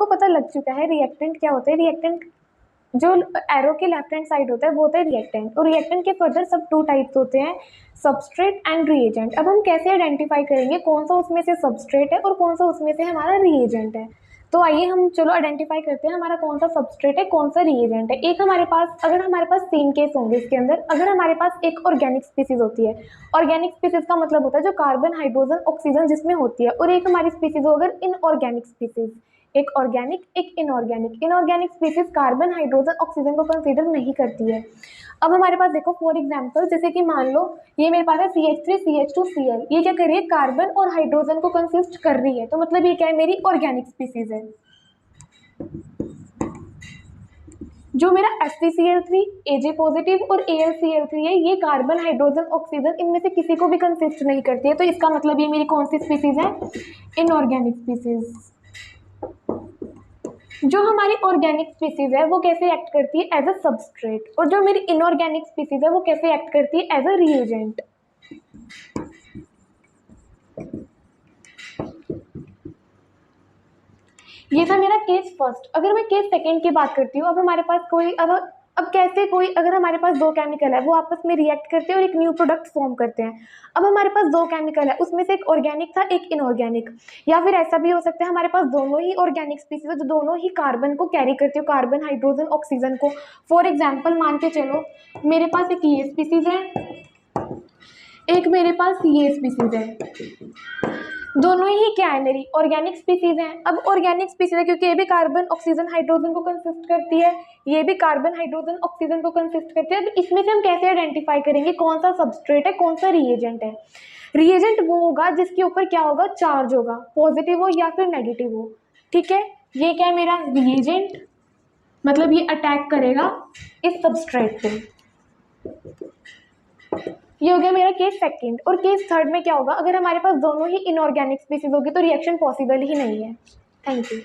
आपको पता लग चुका है रिएक्टेंट क्या होता है। रिएक्टेंट जो एरो के लेफ्ट हैंड साइड होता है वो होता है रिएक्टेंट, और रिएक्टेंट के फर्दर सब 2 टाइप्स होते हैं, सबस्ट्रेट एंड रिएजेंट। अब हम कैसे आइडेंटिफाई करेंगे कौन सा उसमें से सबस्ट्रेट है और कौन सा उसमें से हमारा रिएजेंट है। तो आइए हम चलो आइडेंटिफाई करते हैं हमारा कौन सा सबस्ट्रेट है कौन सा रिएजेंट है। एक हमारे पास, अगर हमारे पास 3 केस होंगे इसके अंदर, अगर हमारे पास एक ऑर्गेनिक स्पीसीज होती है, ऑर्गेनिक स्पीसीज का मतलब होता है जो कार्बन हाइड्रोजन ऑक्सीजन जिसमें होती है, और एक हमारी स्पीसीज हो अगर इनऑर्गेनिक स्पीसीज, एक ऑर्गेनिक एक inorganic. Inorganic species carbon hydrogen oxygen को कंसीडर नहीं करती है। अब हमारे पास देखो फॉर एग्जांपल, जैसे कि मान लो ये मेरे पास है CH3 CH2 Cl, ये क्या कर रही है कार्बन और हाइड्रोजन को कंसिस्ट कर रही है, तो मतलब ये क्या है मेरी ऑर्गेनिक स्पीसीज है। जो मेरा FeCl3 Ag पॉजिटिव और AlCl3 है, ये कार्बन हाइड्रोजन ऑक्सीजन इनमें से किसी को भी कंसिस्ट नहीं करती है, तो इसका मतलब ये मेरी कौन सी स्पीसीज है, इनऑर्गेनिक स्पीसीज। जो हमारी ऑर्गेनिक स्पीसीज है वो कैसे एक्ट करती है एज अ सबस्ट्रेट, और जो मेरी इनऑर्गेनिक स्पीसीज है वो कैसे एक्ट करती है एज अ रिएजेंट। ये था मेरा केस फर्स्ट। अगर मैं केस सेकंड की बात करती हूँ, अब हमारे पास कोई अब कैसे कोई, अगर हमारे पास 2 केमिकल है वो आपस में रिएक्ट करते हैं और एक न्यू प्रोडक्ट फॉर्म करते हैं। अब हमारे पास 2 केमिकल है, उसमें से एक ऑर्गेनिक था एक इनऑर्गेनिक, या फिर ऐसा भी हो सकता है हमारे पास दोनों ही ऑर्गेनिक स्पीसीज है जो दोनों ही कार्बन को कैरी करती हो, कार्बन हाइड्रोजन ऑक्सीजन को। फॉर एग्जाम्पल मान के चलो मेरे पास एक ये स्पीसीज है, एक मेरे पास ये स्पीसीज है, दोनों ही क्या है मेरी ऑर्गेनिक स्पीसीज हैं। अब ऑर्गेनिक स्पीसीज है क्योंकि ये भी कार्बन ऑक्सीजन हाइड्रोजन को कंसिस्ट करती है, ये भी कार्बन हाइड्रोजन ऑक्सीजन को कंसिस्ट करती है। अब इसमें से हम कैसे आइडेंटिफाई करेंगे कौन सा सबस्ट्रेट है कौन सा रिएजेंट है। रिएजेंट वो होगा जिसके ऊपर क्या होगा, चार्ज होगा, पॉजिटिव हो या फिर नेगेटिव हो। ठीक है, ये क्या है मेरा रिएजेंट, मतलब ये अटैक करेगा इस सबस्ट्रेट पे। ये हो गया मेरा केस सेकंड। और केस थर्ड में क्या होगा, अगर हमारे पास दोनों ही इनऑर्गेनिक स्पीसीज होगी तो रिएक्शन पॉसिबल ही नहीं है। Thank you.